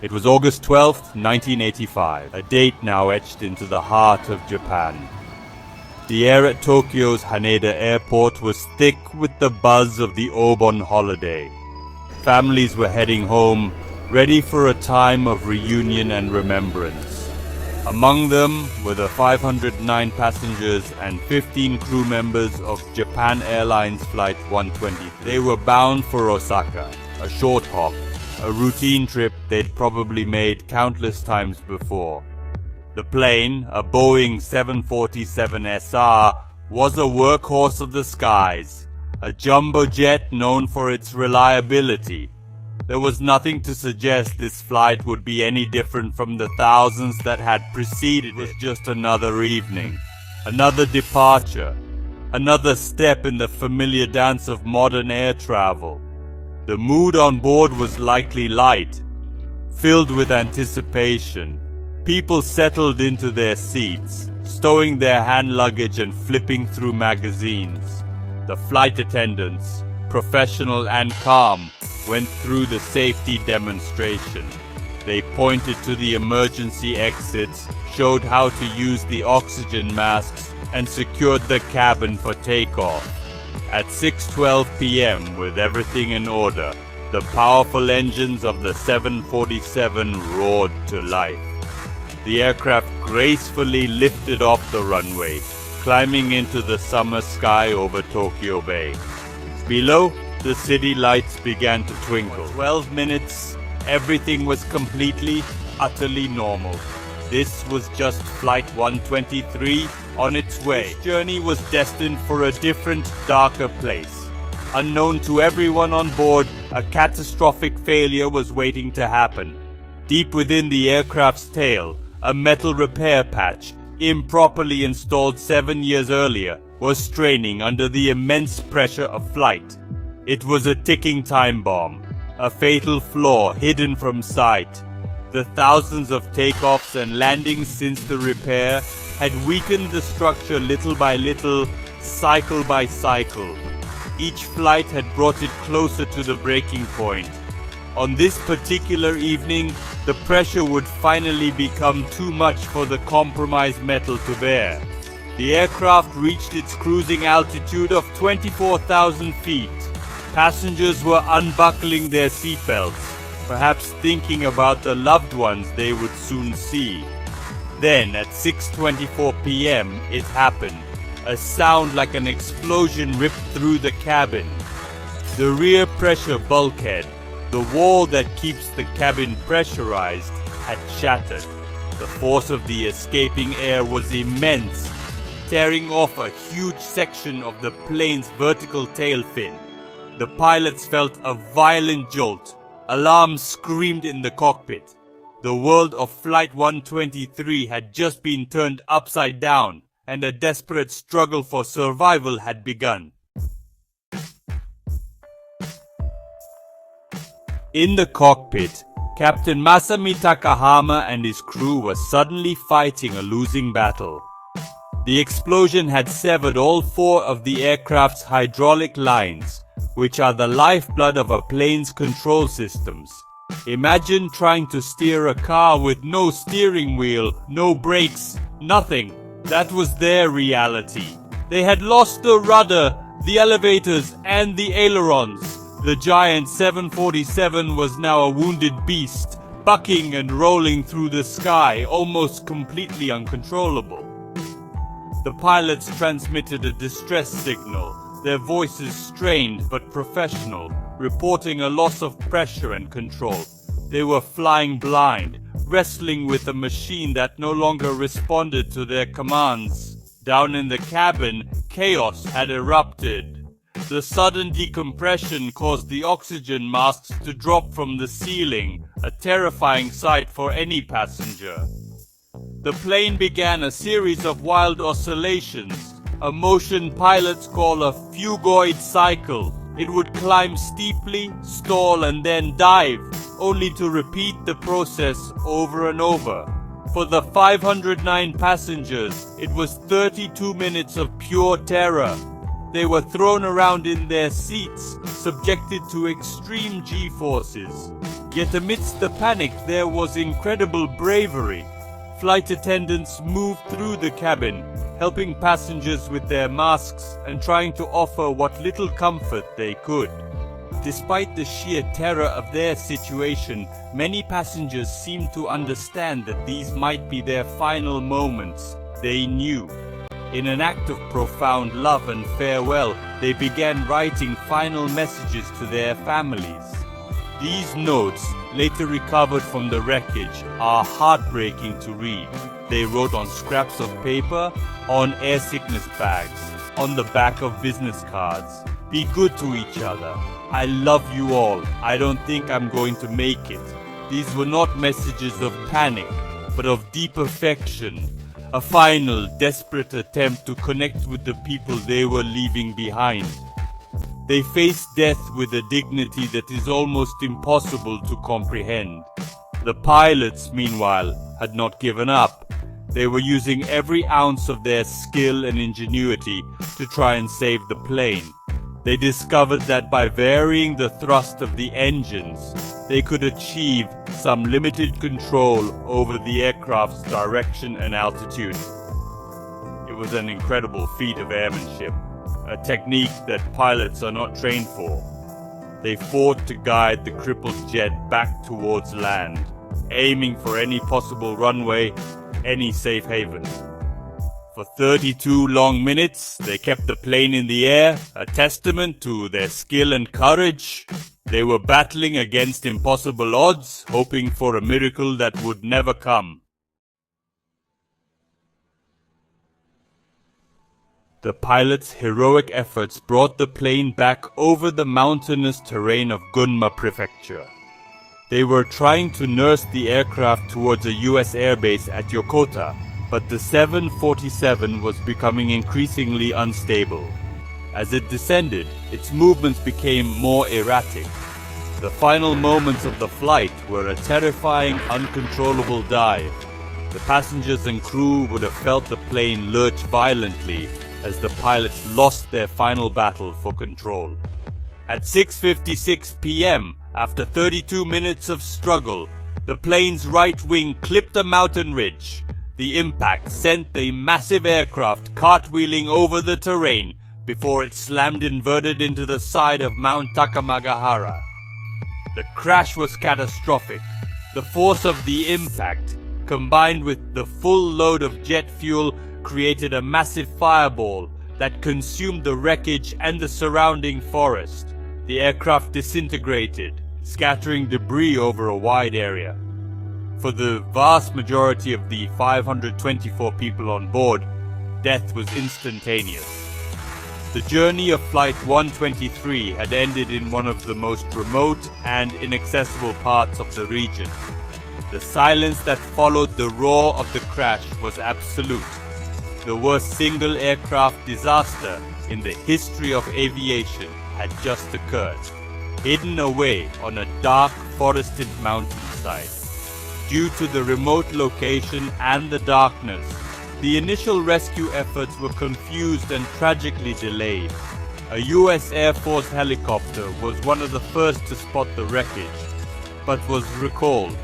It was August 12th, 1985, a date now etched into the heart of Japan. The air at Tokyo's Haneda Airport was thick with the buzz of the Obon holiday. Families were heading home, ready for a time of reunion and remembrance. Among them were the 509 passengers and 15 crew members of Japan Airlines Flight 120. They were bound for Osaka, a short hop, a routine trip they'd probably made countless times before. The plane, a Boeing 747SR, was a workhorse of the skies, a jumbo jet known for its reliability. There was nothing to suggest this flight would be any different from the thousands that had preceded it. It was just another evening, another departure, another step in the familiar dance of modern air travel. The mood on board was likely light, filled with anticipation. People settled into their seats, stowing their hand luggage and flipping through magazines. The flight attendants, professional and calm, went through the safety demonstration. They pointed to the emergency exits, showed how to use the oxygen masks, and secured the cabin for takeoff. At 6:12 p.m., with everything in order, the powerful engines of the 747 roared to life. The aircraft gracefully lifted off the runway, climbing into the summer sky over Tokyo Bay. Below, the city lights began to twinkle. 12 minutes, everything was completely, utterly normal. This was just Flight 123 on its way. This journey was destined for a different, darker place. Unknown to everyone on board, a catastrophic failure was waiting to happen. Deep within the aircraft's tail, a metal repair patch, improperly installed 7 years earlier, was straining under the immense pressure of flight. It was a ticking time bomb, a fatal flaw hidden from sight. The thousands of takeoffs and landings since the repair had weakened the structure little by little, cycle by cycle. Each flight had brought it closer to the breaking point. On this particular evening, the pressure would finally become too much for the compromised metal to bear. The aircraft reached its cruising altitude of 24,000 feet. Passengers were unbuckling their seatbelts, perhaps thinking about the loved ones they would soon see. Then, at 6:24 p.m., it happened. A sound like an explosion ripped through the cabin. The rear pressure bulkhead, the wall that keeps the cabin pressurized, had shattered. The force of the escaping air was immense, tearing off a huge section of the plane's vertical tail fin. The pilots felt a violent jolt. Alarms screamed in the cockpit. The world of Flight 123 had just been turned upside down, and a desperate struggle for survival had begun. In the cockpit, Captain Masami Takahama and his crew were suddenly fighting a losing battle. The explosion had severed all 4 of the aircraft's hydraulic lines, which are the lifeblood of a plane's control systems. Imagine trying to steer a car with no steering wheel, no brakes, nothing. That was their reality. They had lost the rudder, the elevators, and the ailerons. The giant 747 was now a wounded beast, bucking and rolling through the sky, almost completely uncontrollable. The pilots transmitted a distress signal, their voices strained but professional, reporting a loss of pressure and control. They were flying blind, wrestling with a machine that no longer responded to their commands. Down in the cabin, chaos had erupted. The sudden decompression caused the oxygen masks to drop from the ceiling, a terrifying sight for any passenger. The plane began a series of wild oscillations, a motion pilots call a phugoid cycle. It would climb steeply, stall, and then dive, only to repeat the process over and over. For the 509 passengers, it was 32 minutes of pure terror. They were thrown around in their seats, subjected to extreme G-forces. Yet amidst the panic there was incredible bravery. Flight attendants moved through the cabin, helping passengers with their masks and trying to offer what little comfort they could. Despite the sheer terror of their situation, many passengers seemed to understand that these might be their final moments. They knew. In an act of profound love and farewell, they began writing final messages to their families. These notes, later recovered from the wreckage, are heartbreaking to read. They wrote on scraps of paper, on air sickness bags, on the back of business cards. Be good to each other. I love you all. I don't think I'm going to make it. These were not messages of panic, but of deep affection. A final, desperate attempt to connect with the people they were leaving behind. They faced death with a dignity that is almost impossible to comprehend. The pilots, meanwhile, had not given up. They were using every ounce of their skill and ingenuity to try and save the plane. They discovered that by varying the thrust of the engines, they could achieve some limited control over the aircraft's direction and altitude. It was an incredible feat of airmanship, a technique that pilots are not trained for. They fought to guide the crippled jet back towards land, aiming for any possible runway, any safe haven. For 32 long minutes, they kept the plane in the air, a testament to their skill and courage. They were battling against impossible odds, hoping for a miracle that would never come. The pilots' heroic efforts brought the plane back over the mountainous terrain of Gunma Prefecture. They were trying to nurse the aircraft towards a US airbase at Yokota, but the 747 was becoming increasingly unstable. As it descended, its movements became more erratic. The final moments of the flight were a terrifying, uncontrollable dive. The passengers and crew would have felt the plane lurch violently as the pilots lost their final battle for control. At 6:56 p.m., after 32 minutes of struggle, the plane's right wing clipped a mountain ridge. The impact sent the massive aircraft cartwheeling over the terrain before it slammed inverted into the side of Mount Takamagahara. The crash was catastrophic. The force of the impact, combined with the full load of jet fuel, created a massive fireball that consumed the wreckage and the surrounding forest. The aircraft disintegrated, scattering debris over a wide area. For the vast majority of the 524 people on board, death was instantaneous. The journey of Flight 123 had ended in one of the most remote and inaccessible parts of the region. The silence that followed the roar of the crash was absolute. The worst single aircraft disaster in the history of aviation had just occurred, hidden away on a dark forested mountainside. Due to the remote location and the darkness, the initial rescue efforts were confused and tragically delayed. A US Air Force helicopter was one of the first to spot the wreckage, but was recalled,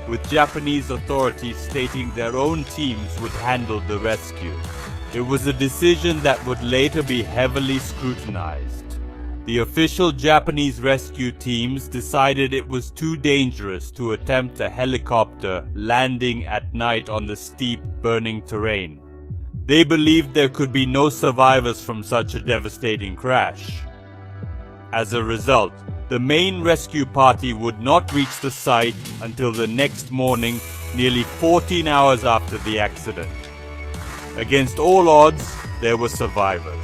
with Japanese authorities stating their own teams would handle the rescue. It was a decision that would later be heavily scrutinized. The official Japanese rescue teams decided it was too dangerous to attempt a helicopter landing at night on the steep, burning terrain. They believed there could be no survivors from such a devastating crash. As a result, the main rescue party would not reach the site until the next morning, nearly 14 hours after the accident. Against all odds, there were survivors.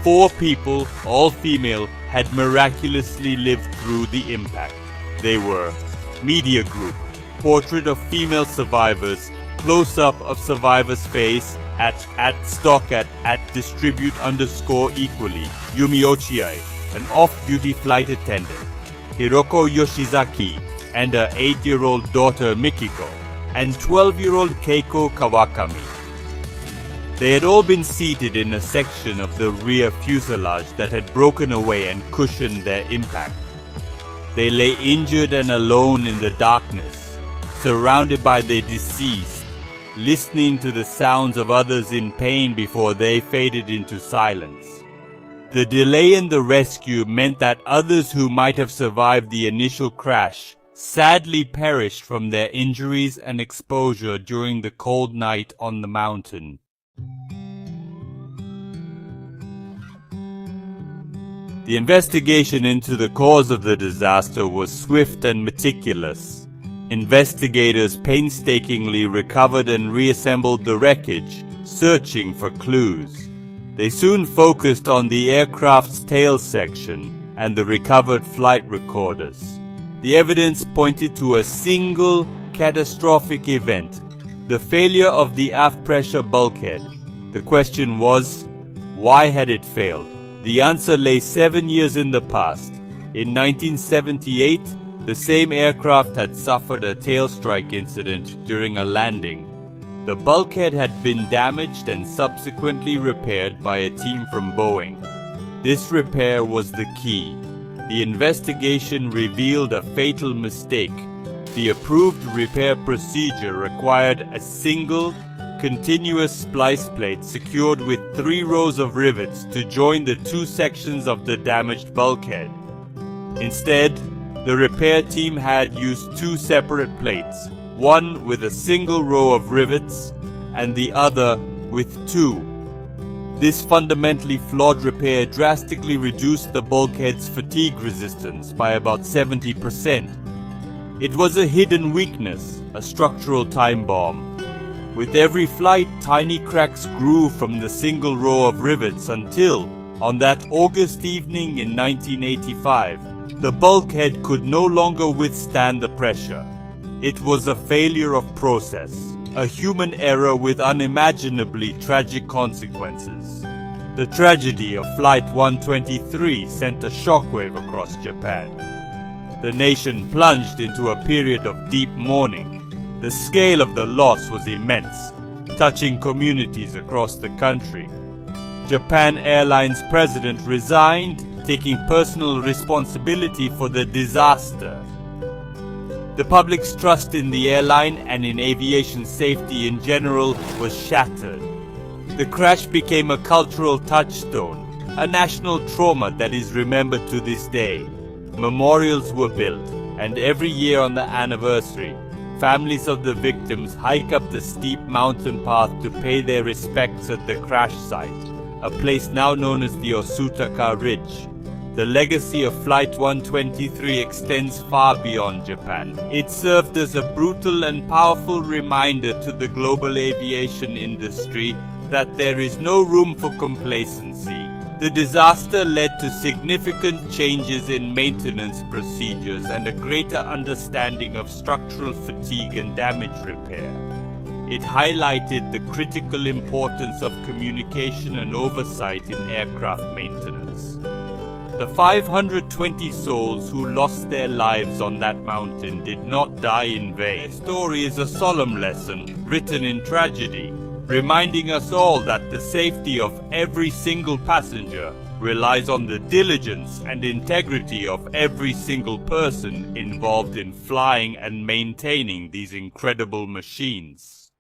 4 people, all female, had miraculously lived through the impact. They were Media Group, portrait of female survivors, close-up of survivor's face, at distribute_equally, Yumi Ochiai, an off-duty flight attendant, Hiroko Yoshizaki, and her 8-year-old daughter Mikiko, and 12-year-old Keiko Kawakami. They had all been seated in a section of the rear fuselage that had broken away and cushioned their impact. They lay injured and alone in the darkness, surrounded by their deceased, listening to the sounds of others in pain before they faded into silence. The delay in the rescue meant that others who might have survived the initial crash sadly perished from their injuries and exposure during the cold night on the mountain. The investigation into the cause of the disaster was swift and meticulous. Investigators painstakingly recovered and reassembled the wreckage, searching for clues. They soon focused on the aircraft's tail section and the recovered flight recorders. The evidence pointed to a single catastrophic event, the failure of the aft pressure bulkhead. The question was, why had it failed? The answer lay 7 years in the past. In 1978, the same aircraft had suffered a tail strike incident during a landing. The bulkhead had been damaged and subsequently repaired by a team from Boeing. This repair was the key. The investigation revealed a fatal mistake. The approved repair procedure required a single, continuous splice plate secured with 3 rows of rivets to join the 2 sections of the damaged bulkhead. Instead, the repair team had used 2 separate plates, one with a single row of rivets and the other with 2. This fundamentally flawed repair drastically reduced the bulkhead's fatigue resistance by about 70%. It was a hidden weakness, a structural time bomb. With every flight, tiny cracks grew from the single row of rivets until, on that August evening in 1985, the bulkhead could no longer withstand the pressure. It was a failure of process, a human error with unimaginably tragic consequences. The tragedy of Flight 123 sent a shockwave across Japan. The nation plunged into a period of deep mourning. The scale of the loss was immense, touching communities across the country. Japan Airlines president resigned, taking personal responsibility for the disaster. The public's trust in the airline and in aviation safety in general was shattered. The crash became a cultural touchstone, a national trauma that is remembered to this day. Memorials were built, and every year on the anniversary, families of the victims hike up the steep mountain path to pay their respects at the crash site, a place now known as the Osaka Ridge. The legacy of Flight 123 extends far beyond Japan. It served as a brutal and powerful reminder to the global aviation industry that there is no room for complacency. The disaster led to significant changes in maintenance procedures and a greater understanding of structural fatigue and damage repair. It highlighted the critical importance of communication and oversight in aircraft maintenance. The 520 souls who lost their lives on that mountain did not die in vain. Their story is a solemn lesson written in tragedy, reminding us all that the safety of every single passenger relies on the diligence and integrity of every single person involved in flying and maintaining these incredible machines.